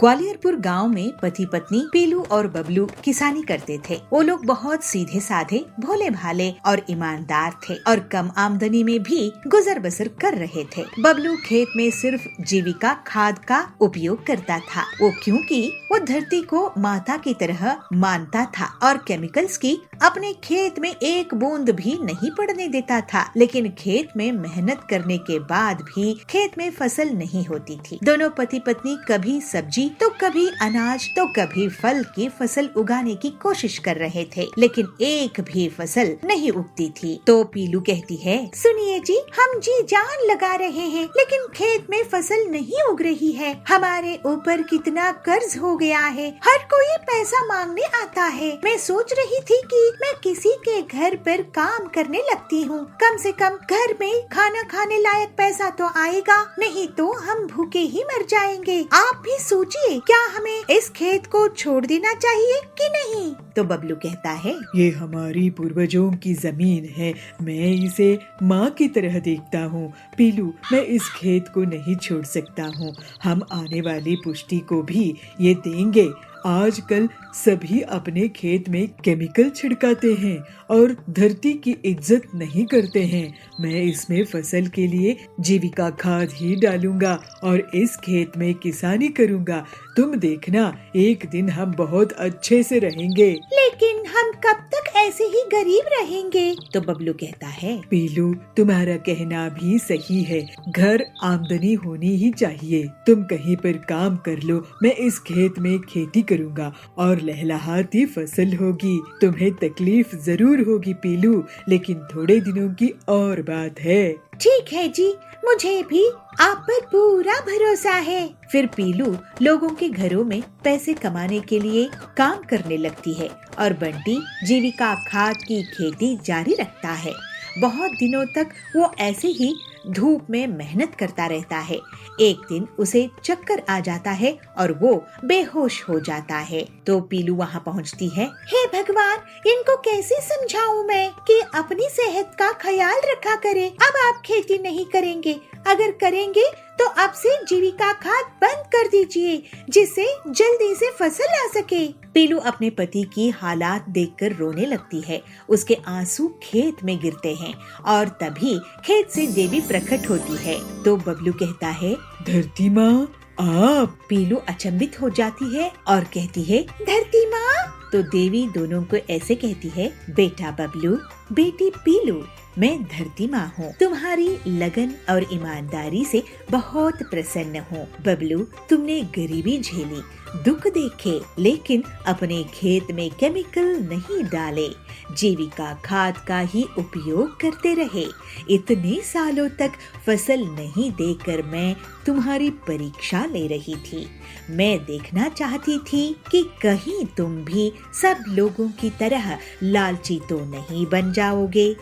ग्वालियरपुर गांव में पति पत्नी पीलू और बबलू किसानी करते थे। वो लोग बहुत सीधे साधे, भोले भाले और ईमानदार थे और कम आमदनी में भी गुजर बसर कर रहे थे। बबलू खेत में सिर्फ जीविका खाद का उपयोग करता था, वो क्योंकि वो धरती को माता की तरह मानता था और केमिकल्स की अपने खेत में एक बूंद भी नहीं पड़ने देता था। लेकिन खेत में मेहनत करने के बाद भी खेत में फसल नहीं होती थी। दोनों पति पत्नी कभी सब्जी तो कभी अनाज तो कभी फल की फसल उगाने की कोशिश कर रहे थे, लेकिन एक भी फसल नहीं उगती थी। तो पीलू कहती है, सुनिए जी, हम जी जान लगा रहे हैं लेकिन खेत में फसल नहीं उग रही है। हमारे ऊपर कितना कर्ज हो गया है, हर कोई पैसा मांगने आता है। मैं सोच रही थी कि मैं किसी के घर पर काम करने लगती हूँ, कम से कम घर में खाना खाने लायक पैसा तो आएगा, नहीं तो हम भूखे ही मर जाएंगे। आप भी सोचिए, क्या हमें इस खेत को छोड़ देना चाहिए कि नहीं? तो बबलू कहता है, ये हमारी पूर्वजों की जमीन है, मैं इसे माँ की तरह देखता हूँ। पीलू, मैं इस खेत को नहीं छोड़ सकता हूँ। हम आने वाली पुश्ती को भी ये देंगे। आजकल सभी अपने खेत में केमिकल छिड़काते हैं और धरती की इज्जत नहीं करते हैं। मैं इसमें फसल के लिए जीविका खाद ही डालूंगा और इस खेत में किसानी करूंगा। तुम देखना, एक दिन हम बहुत अच्छे से रहेंगे। लेकिन हम कब तक ऐसे ही गरीब रहेंगे? तो बबलू कहता है, पीलू, तुम्हारा कहना भी सही है, घर आमदनी होनी ही चाहिए। तुम कहीं पर काम कर लो, मैं इस खेत में खेती करूंगा और लहलहाती फसल होगी। तुम्हें तकलीफ जरूर होगी पीलू, लेकिन थोड़े दिनों की और बात है। ठीक है जी, मुझे भी आप पर पूरा भरोसा है। फिर पीलू लोगों के घरों में पैसे कमाने के लिए काम करने लगती है और बंटी जीविका खाद की खेती जारी रखता है। बहुत दिनों तक वो ऐसे ही धूप में मेहनत करता रहता है। एक दिन उसे चक्कर आ जाता है और वो बेहोश हो जाता है। तो पीलू वहाँ पहुँचती है। हे भगवान, इनको कैसे समझाऊं मैं कि अपनी सेहत का ख्याल रखा करे। अब आप खेती नहीं करेंगे, अगर करेंगे तो अब से जीविका खाद बंद कर दीजिए, जिससे जल्दी से फसल आ सके। पीलू अपने पति की हालात देखकर रोने लगती है। उसके आंसू खेत में गिरते हैं और तभी खेत से देवी प्रकट होती है। तो बबलू कहता है, धरती माँ आप? पीलू अचंभित हो जाती है और कहती है, धरती माँ? तो देवी दोनों को ऐसे कहती है, बेटा बबलू, बेटी पीलू, मैं धरती माँ हूँ। तुम्हारी लगन और ईमानदारी से बहुत प्रसन्न हूँ। बबलू, तुमने गरीबी झेली, दुख देखे, लेकिन अपने खेत में केमिकल नहीं डाले, जीविका खाद का ही उपयोग करते रहे। इतने सालों तक फसल नहीं देकर मैं तुम्हारी परीक्षा ले रही थी। मैं देखना चाहती थी कि कहीं तुम भी सब लोगों की तरह लालची तो नहीं बन जाओगे,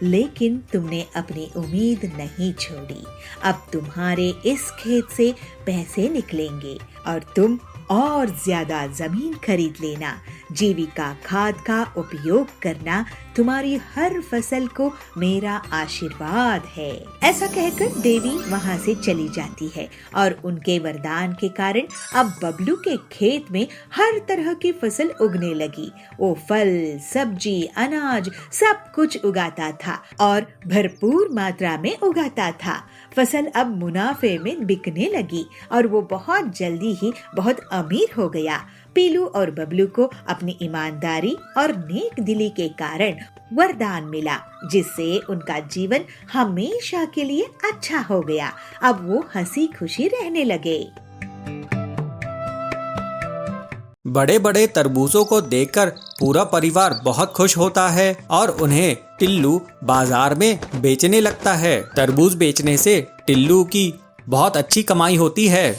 लेकिन तुमने अपनी उम्मीद नहीं छोड़ी। अब तुम्हारे इस खेत से पैसे निकलेंगे और तुम और ज्यादा जमीन खरीद लेना। जीविका खाद का उपयोग करना तुम्हारी हर फसल को मेरा आशीर्वाद है। ऐसा कहकर देवी वहाँ से चली जाती है और उनके वरदान के कारण अब बबलू के खेत में हर तरह की फसल उगने लगी। वो फल, सब्जी, अनाज सब कुछ उगाता था और भरपूर मात्रा में उगाता था। फसल अब मुनाफे में बिकने लगी और वो बहुत जल्दी ही बहुत अमीर हो गया। पीलू और बबलू को अपनी ईमानदारी और नेक दिली के कारण वरदान मिला, जिससे उनका जीवन हमेशा के लिए अच्छा हो गया। अब वो हंसी खुशी रहने लगे। बड़े बड़े तरबूजों को देखकर पूरा परिवार बहुत खुश होता है और उन्हें टिल्लू बाजार में बेचने लगता है। तरबूज बेचने से टिल्लू की बहुत अच्छी कमाई होती है।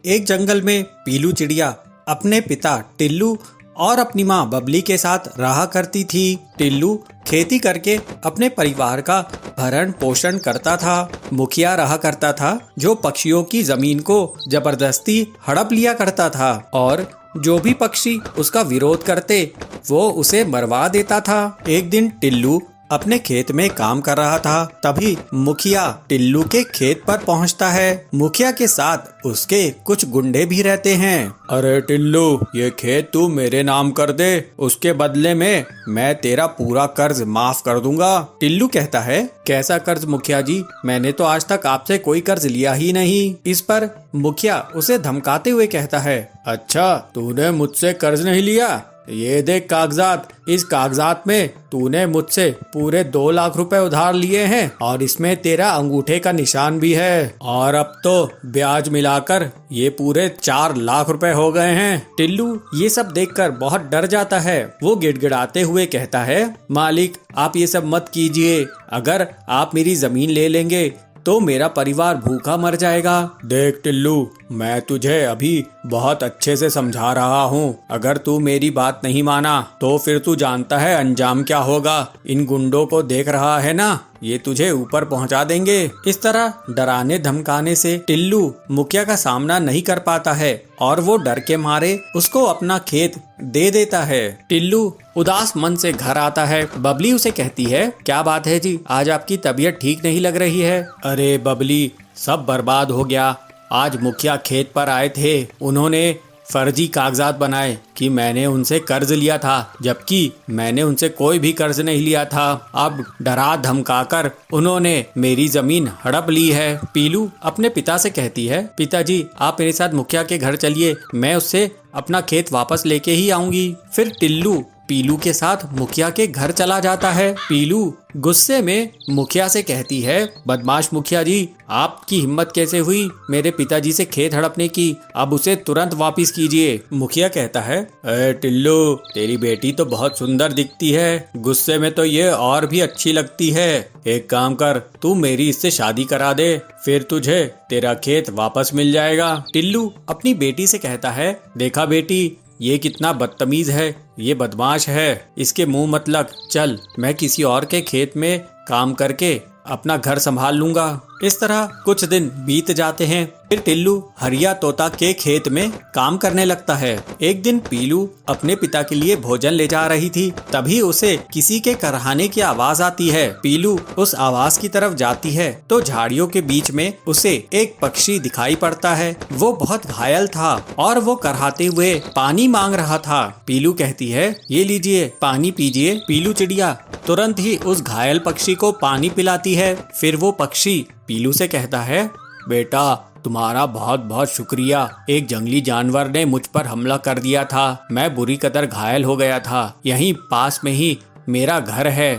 एक जंगल में पीलू चिड़िया अपने पिता टिल्लू और अपनी माँ बबली के साथ रहा करती थी। टिल्लू खेती करके अपने परिवार का भरण पोषण करता था। मुखिया रहा करता था जो पक्षियों की जमीन को जबरदस्ती हड़प लिया करता था और जो भी पक्षी उसका विरोध करते वो उसे मरवा देता था। एक दिन टिल्लू अपने खेत में काम कर रहा था। तभी मुखिया टिल्लू के खेत पर पहुंचता है। मुखिया के साथ उसके कुछ गुंडे भी रहते हैं। अरे टिल्लू, ये खेत तू मेरे नाम कर दे, उसके बदले में मैं तेरा पूरा कर्ज माफ कर दूंगा। टिल्लू कहता है, कैसा कर्ज मुखिया जी, मैंने तो आज तक आपसे कोई कर्ज लिया ही नहीं। इस पर मुखिया उसे धमकाते हुए कहता है, अच्छा तूने मुझसे कर्ज नहीं लिया, ये देख कागजात, इस कागजात में तूने मुझसे पूरे 2 लाख रुपए उधार लिए हैं और इसमें तेरा अंगूठे का निशान भी है, और अब तो ब्याज मिलाकर ये पूरे 4 लाख रुपए हो गए हैं। टिल्लू ये सब देखकर बहुत डर जाता है। वो गिड़गिड़ाते हुए कहता है, मालिक आप ये सब मत कीजिए, अगर आप मेरी जमीन ले लेंगे तो मेरा परिवार भूखा मर जाएगा। देख टिल्लू, मैं तुझे अभी बहुत अच्छे से समझा रहा हूँ, अगर तू मेरी बात नहीं माना तो फिर तू जानता है अंजाम क्या होगा। इन गुंडों को देख रहा है ना, ये तुझे ऊपर पहुंचा देंगे। इस तरह डराने धमकाने से टिल्लू मुखिया का सामना नहीं कर पाता है और वो डर के मारे उसको अपना खेत दे देता है। टिल्लू उदास मन से घर आता है। बबली उसे कहती है, क्या बात है जी, आज आपकी तबीयत ठीक नहीं लग रही है। अरे बबली, सब बर्बाद हो गया। आज मुखिया खेत पर आए थे, उन्होंने फर्जी कागजात बनाए कि मैंने उनसे कर्ज लिया था, जबकि मैंने उनसे कोई भी कर्ज नहीं लिया था। अब डरा धमकाकर उन्होंने मेरी जमीन हड़प ली है। पीलू अपने पिता से कहती है, पिताजी आप मेरे साथ मुखिया के घर चलिए, मैं उससे अपना खेत वापस लेके ही आऊंगी। फिर टिल्लू पीलू के साथ मुखिया के घर चला जाता है। पीलू गुस्से में मुखिया से कहती है, बदमाश मुखिया जी, आपकी हिम्मत कैसे हुई मेरे पिताजी से खेत हड़पने की, अब उसे तुरंत वापस कीजिए। मुखिया कहता है, टिल्लू तेरी बेटी तो बहुत सुंदर दिखती है, गुस्से में तो ये और भी अच्छी लगती है। एक काम कर, तू मेरी इससे शादी करा दे, फिर तुझे तेरा खेत वापस मिल जाएगा। टिल्लू अपनी बेटी से कहता है, देखा बेटी, ये कितना बदतमीज है, ये बदमाश है, इसके मुंह मत लग, चल मैं किसी और के खेत में काम करके अपना घर संभाल लूंगा। इस तरह कुछ दिन बीत जाते हैं। फिर टिल्लू हरिया तोता के खेत में काम करने लगता है। एक दिन पीलू अपने पिता के लिए भोजन ले जा रही थी, तभी उसे किसी के करहाने की आवाज आती है। पीलू उस आवाज की तरफ जाती है तो झाड़ियों के बीच में उसे एक पक्षी दिखाई पड़ता है। वो बहुत घायल था और वो करहाते हुए पानी मांग रहा था। पीलू कहती है, ये लीजिए पानी पीजिए। पीलू चिड़िया तुरंत ही उस घायल पक्षी को पानी पिलाती है। फिर वो पक्षी पीलू से कहता है, बेटा तुम्हारा बहुत बहुत शुक्रिया, एक जंगली जानवर ने मुझ पर हमला कर दिया था, मैं बुरी कदर घायल हो गया था, यहीं पास में ही मेरा घर है,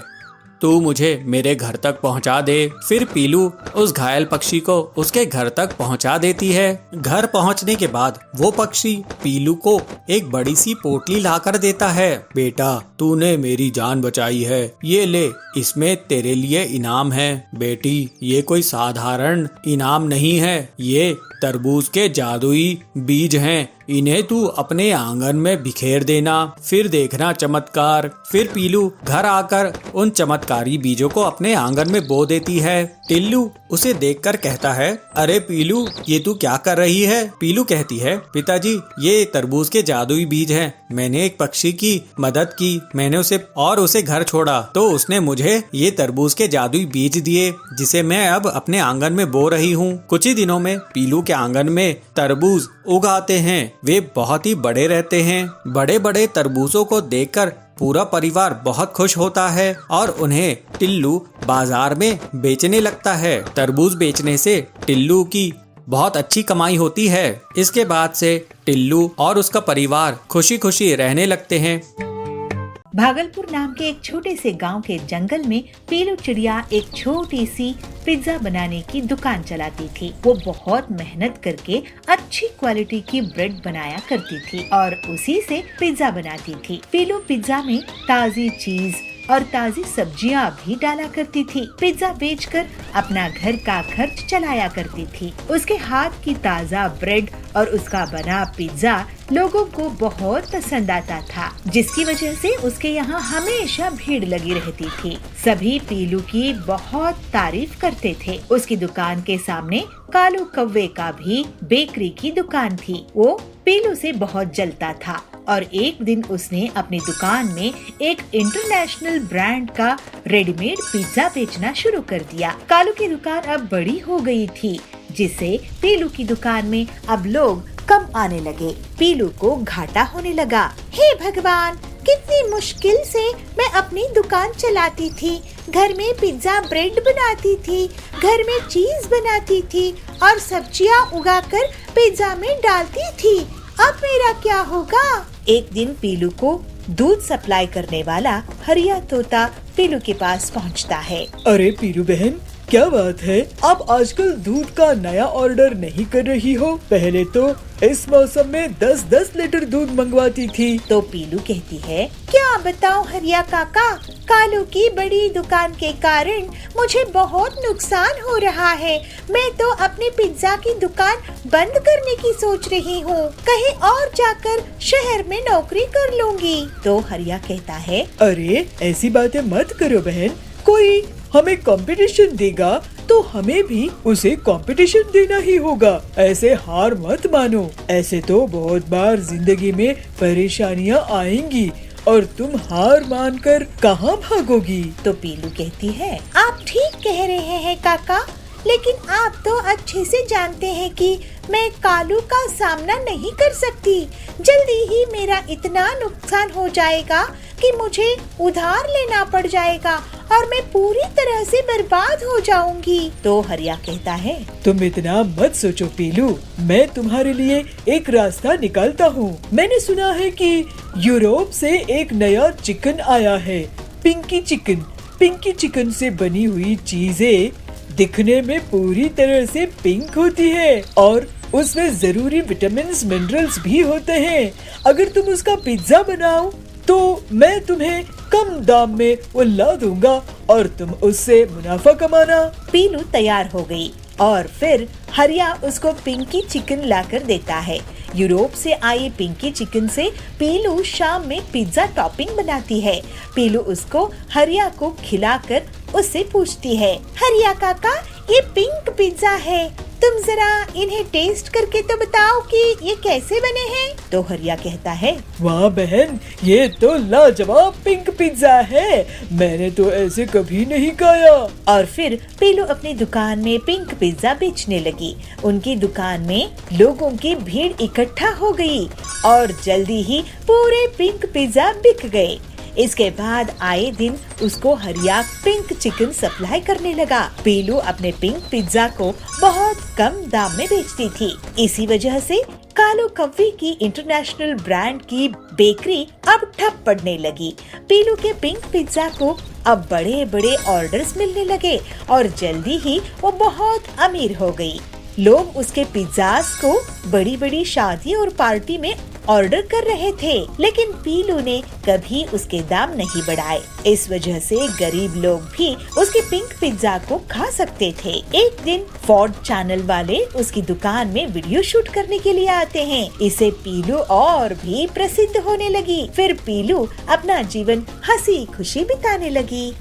तू मुझे मेरे घर तक पहुंचा दे। फिर पीलू उस घायल पक्षी को उसके घर तक पहुंचा देती है। घर पहुंचने के बाद वो पक्षी पीलू को एक बड़ी सी पोटली लाकर देता है। बेटा तूने मेरी जान बचाई है, ये ले, इसमें तेरे लिए इनाम है। बेटी ये कोई साधारण इनाम नहीं है, ये तरबूज के जादुई बीज हैं, इन्हें तू अपने आंगन में बिखेर देना, फिर देखना चमत्कार। फिर पीलू घर आकर उन चमत्कारी बीजों को अपने आंगन में बो देती है। टिल्लू उसे देखकर कहता है, अरे पीलू ये तू क्या कर रही है। पीलू कहती है, पिताजी ये तरबूज के जादुई बीज हैं, मैंने एक पक्षी की मदद की, मैंने उसे घर छोड़ा तो उसने मुझे ये तरबूज के जादुई बीज दिए, जिसे मैं अब अपने आंगन में बो रही हूँ। कुछ ही दिनों में पीलू के आंगन में तरबूज उगाते हैं, वे बहुत ही बड़े रहते हैं। बड़े बड़े तरबूजों को देखकर पूरा परिवार बहुत खुश होता है और उन्हें टिल्लू बाजार में बेचने लगता है। तरबूज बेचने से टिल्लू की बहुत अच्छी कमाई होती है। इसके बाद से टिल्लू और उसका परिवार खुशी खुशी रहने लगते हैं। भागलपुर नाम के एक छोटे से गांव के जंगल में पीलू चिड़िया एक छोटी सी पिज्जा बनाने की दुकान चलाती थी। वो बहुत मेहनत करके अच्छी क्वालिटी की ब्रेड बनाया करती थी और उसी से पिज्जा बनाती थी। पीलू पिज्जा में ताजी चीज और ताजी सब्जियां भी डाला करती थी। पिज्जा बेचकर अपना घर का खर्च चलाया करती थी। उसके हाथ की ताजा ब्रेड और उसका बना पिज्जा लोगों को बहुत पसंद आता था, जिसकी वजह से उसके यहाँ हमेशा भीड़ लगी रहती थी। सभी पीलू की बहुत तारीफ करते थे। उसकी दुकान के सामने कालू कौवे का भी बेकरी की दुकान थी। वो पीलू से बहुत जलता था और एक दिन उसने अपनी दुकान में एक इंटरनेशनल ब्रांड का रेडीमेड पिज्जा बेचना शुरू कर दिया। कालू की दुकान अब बड़ी हो गई थी, जिससे पीलू की दुकान में अब लोग कम आने लगे। पीलू को घाटा होने लगा। हे भगवान, कितनी मुश्किल से मैं अपनी दुकान चलाती थी। घर में पिज्जा ब्रेड बनाती थी, घर में चीज बनाती थी और सब्जियां उगाकर पिज्जा में डालती थी। अब मेरा क्या होगा? एक दिन पीलू को दूध सप्लाई करने वाला हरिया तोता पीलू के पास पहुंचता है। अरे पीलू बहन, क्या बात है, आप आजकल दूध का नया ऑर्डर नहीं कर रही हो? पहले तो इस मौसम में 10-10 लीटर दूध मंगवाती थी। तो पीलू कहती है, क्या बताऊं हरिया काका, कालू की बड़ी दुकान के कारण मुझे बहुत नुकसान हो रहा है। मैं तो अपनी पिज्जा की दुकान बंद करने की सोच रही हूँ, कहीं और जाकर शहर में नौकरी कर लूंगी। तो हरिया कहता है, अरे ऐसी बातें मत करो बहन, कोई हमें कंपटीशन देगा तो हमें भी उसे कंपटीशन देना ही होगा। ऐसे हार मत मानो, ऐसे तो बहुत बार जिंदगी में परेशानियां आएंगी और तुम हार मानकर कहाँ भागोगी? तो पीलू कहती है, आप ठीक कह रहे हैं काका, लेकिन आप तो अच्छे से जानते हैं कि मैं कालू का सामना नहीं कर सकती। जल्दी ही मेरा इतना नुकसान हो जाएगा कि मुझे उधार लेना पड़ जाएगा और मैं पूरी तरह से बर्बाद हो जाऊंगी। तो हरिया कहता है, तुम इतना मत सोचो पीलू, मैं तुम्हारे लिए एक रास्ता निकालता हूँ। मैंने सुना है कि यूरोप से एक नया चिकन आया है, पिंकी चिकन। पिंकी चिकन से बनी हुई चीजें दिखने में पूरी तरह से पिंक होती है और उसमें जरूरी विटामिन्स मिनरल्स भी होते हैं। अगर तुम उसका पिज्जा बनाओ तो मैं तुम्हें कम दाम में वो ला दूंगा और तुम उससे मुनाफा कमाना। पीलू तैयार हो गई और फिर हरिया उसको पिंकी चिकन लाकर देता है। यूरोप से आई पिंकी चिकन से पीलू शाम में पिज्जा टॉपिंग बनाती है। पीलू उसको हरिया को खिलाकर उससे पूछती है, हरिया काका, ये पिंक पिज्जा है, तुम जरा इन्हें टेस्ट करके तो बताओ कि ये कैसे बने हैं। तो हरिया कहता है, वाह बहन, ये तो लाजवाब पिंक पिज्जा है, मैंने तो ऐसे कभी नहीं खाया। और फिर पीलू अपनी दुकान में पिंक पिज्जा बेचने लगी। उनकी दुकान में लोगों की भीड़ इकट्ठा हो गई और जल्दी ही पूरे पिंक पिज्जा बिक गए। इसके बाद आए दिन उसको हरिया पिंक चिकन सप्लाई करने लगा। पीलू अपने पिंक पिज्जा को बहुत कम दाम में बेचती थी। इसी वजह से कालू कव्वे की इंटरनेशनल ब्रांड की बेकरी अब ठप पड़ने लगी। पीलू के पिंक पिज्जा को अब बड़े बड़े ऑर्डर्स मिलने लगे और जल्दी ही वो बहुत अमीर हो गई। लोग उसके पिज्जास को बड़ी बड़ी शादी और पार्टी में ऑर्डर कर रहे थे, लेकिन पीलू ने कभी उसके दाम नहीं बढ़ाए। इस वजह से गरीब लोग भी उसके पिंक पिज्जा को खा सकते थे। एक दिन फोर्ड चैनल वाले उसकी दुकान में वीडियो शूट करने के लिए आते हैं। इसे पीलू और भी प्रसिद्ध होने लगी। फिर पीलू अपना जीवन हंसी खुशी बिताने लगी।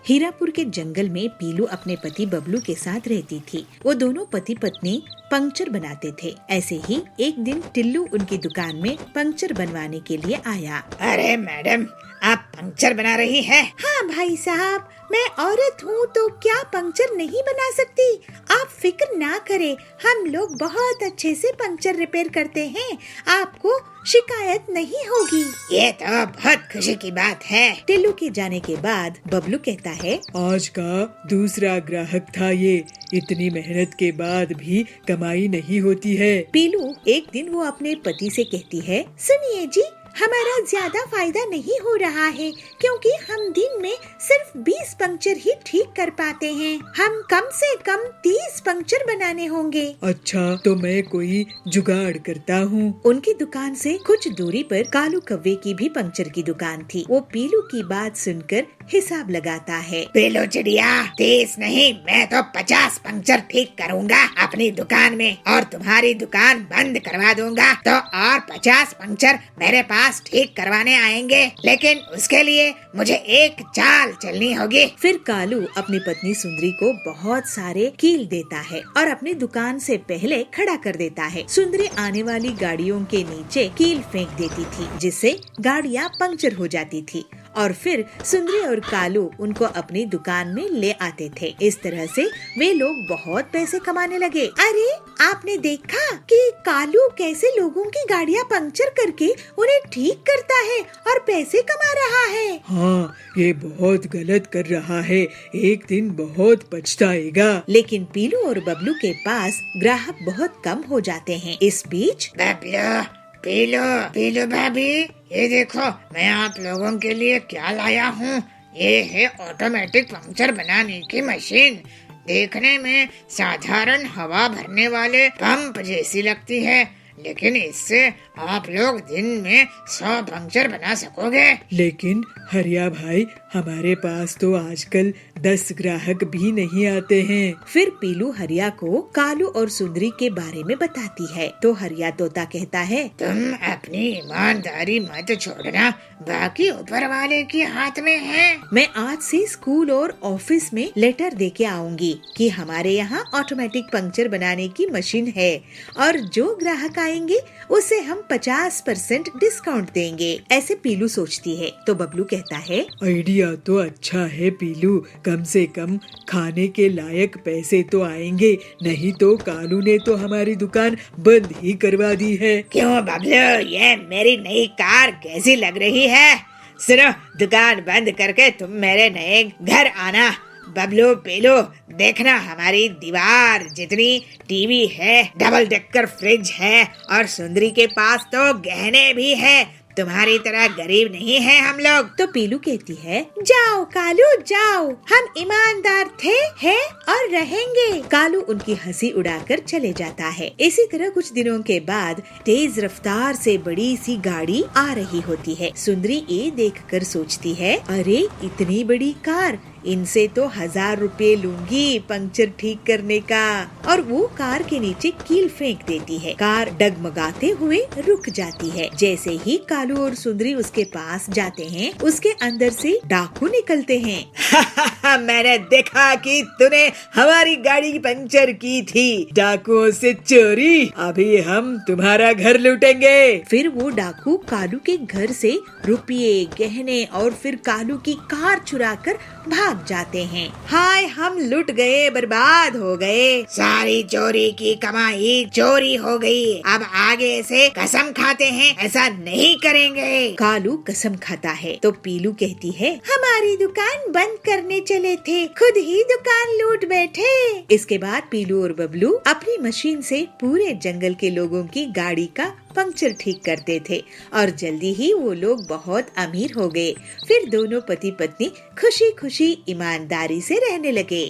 हीरापुर के जंगल में पीलू अपने पति बबलू के साथ रहती थी। वो दोनों पति पत्नी पंक्चर बनाते थे। ऐसे ही एक दिन टिल्लू उनकी दुकान में पंक्चर बनवाने के लिए आया। अरे मैडम, आप पंक्चर बना रही हैं? हाँ भाई साहब, मैं औरत हूँ तो क्या पंक्चर नहीं बना सकती? आप फिक्र ना करें, हम लोग बहुत अच्छे से पंक्चर रिपेयर करते हैं, आपको शिकायत नहीं होगी। ये तो बहुत खुशी की बात है। टिल्लू के जाने के बाद बबलू कहता है, आज का दूसरा ग्राहक था ये, इतनी मेहनत के बाद भी कमाई नहीं होती है। पीलू एक दिन वो अपने पति से कहती है, सुनिए जी, हमारा ज्यादा फायदा नहीं हो रहा है क्योंकि हम दिन में सिर्फ 20 पंक्चर ही ठीक कर पाते हैं। हम कम से कम 30 पंक्चर बनाने होंगे। अच्छा, तो मैं कोई जुगाड़ करता हूँ। उनकी दुकान से कुछ दूरी पर कालू कव्वे की भी पंक्चर की दुकान थी। वो पीलू की बात सुनकर हिसाब लगाता है। पीलू चिड़िया, 30 नहीं, मैं तो 50 पंक्चर ठीक करूँगा अपनी दुकान में और तुम्हारी दुकान बंद करवा दूंगा। तो और 50 पंक्चर मेरे पास पास ठीक करवाने आएंगे, लेकिन उसके लिए मुझे एक चाल चलनी होगी। फिर कालू अपनी पत्नी सुंदरी को बहुत सारे कील देता है और अपनी दुकान से पहले खड़ा कर देता है। सुंदरी आने वाली गाड़ियों के नीचे कील फेंक देती थी, जिससे गाड़ियाँ पंक्चर हो जाती थी और फिर सुंदरी और कालू उनको अपनी दुकान में ले आते थे। इस तरह से वे लोग बहुत पैसे कमाने लगे। अरे आपने देखा कि कालू कैसे लोगों की गाड़ियाँ पंक्चर करके उन्हें ठीक करता है और पैसे कमा रहा है। हाँ, ये बहुत गलत कर रहा है, एक दिन बहुत पछताएगा। लेकिन पीलू और बबलू के पास ग्राहक बहुत कम हो जाते हैं। इस बीच बबलू, पीलू, पीलू भाभी, ये देखो मैं आप लोगों के लिए क्या लाया हूँ। ये है ऑटोमेटिक पंक्चर बनाने की मशीन। देखने में साधारण हवा भरने वाले पंप जैसी लगती है, लेकिन इससे आप लोग दिन में 100 पंक्चर बना सकोगे। लेकिन हरिया भाई, हमारे पास तो आजकल 10 ग्राहक भी नहीं आते हैं। फिर पीलू हरिया को कालू और सुंदरी के बारे में बताती है, तो हरिया तोता कहता है, तुम अपनी ईमानदारी मत छोड़ना, बाकी ऊपर वाले के हाथ में है। मैं आज से स्कूल और ऑफिस में लेटर देके आऊंगी कि हमारे यहाँ ऑटोमेटिक पंक्चर बनाने की मशीन है और जो ग्राहक आएंगे उसे हम 50% डिस्काउंट देंगे। ऐसे पीलू सोचती है। तो बबलू कहता है, आइडिया तो अच्छा है पीलू, कम से कम खाने के लायक पैसे तो आएंगे, नहीं तो कालू ने तो हमारी दुकान बंद ही करवा दी है। क्यों बबलू, ये मेरी नई कार कैसी लग रही है? सुनो, दुकान बंद करके तुम मेरे नए घर आना। बबलू, पीलू, देखना हमारी दीवार जितनी टीवी है, डबल डेकर फ्रिज है और सुंदरी के पास तो गहने भी है। तुम्हारी तरह गरीब नहीं है हम लोग। तो पीलू कहती है, जाओ कालू जाओ, हम ईमानदार थे, हैं और रहेंगे। कालू उनकी हंसी उड़ाकर चले जाता है। इसी तरह कुछ दिनों के बाद तेज रफ्तार से बड़ी सी गाड़ी आ रही होती है। सुंदरी ये देखकर सोचती है, अरे इतनी बड़ी कार, इनसे तो 1000 रुपए लूंगी पंक्चर ठीक करने का। और वो कार के नीचे कील फेंक देती है। कार डगमगाते हुए रुक जाती है। जैसे ही कालू और सुंदरी उसके पास जाते हैं, उसके अंदर से डाकू निकलते हैं। मैंने देखा कि तूने हमारी गाड़ी पंक्चर की थी। डाकुओं से चोरी, अभी हम तुम्हारा घर लूटेंगे। फिर वो डाकू कालू के घर से रुपये, गहने और फिर कालू की कार चुराकर भाग जाते हैं। हाय, हम लुट गए, बर्बाद हो गए। सारी चोरी की कमाई चोरी हो गई। अब आगे से कसम खाते हैं ऐसा नहीं करेंगे। कालू कसम खाता है। तो पीलू कहती है, हमारी दुकान बंद करने चले थे, खुद ही दुकान लूट बैठे। इसके बाद पीलू और बबलू अपनी मशीन से पूरे जंगल के लोगों की गाड़ी का पंक्चर ठीक करते थे और जल्दी ही वो लोग बहुत अमीर हो गए। फिर दोनों पति पत्नी खुशी खुशी ईमानदारी से रहने लगे।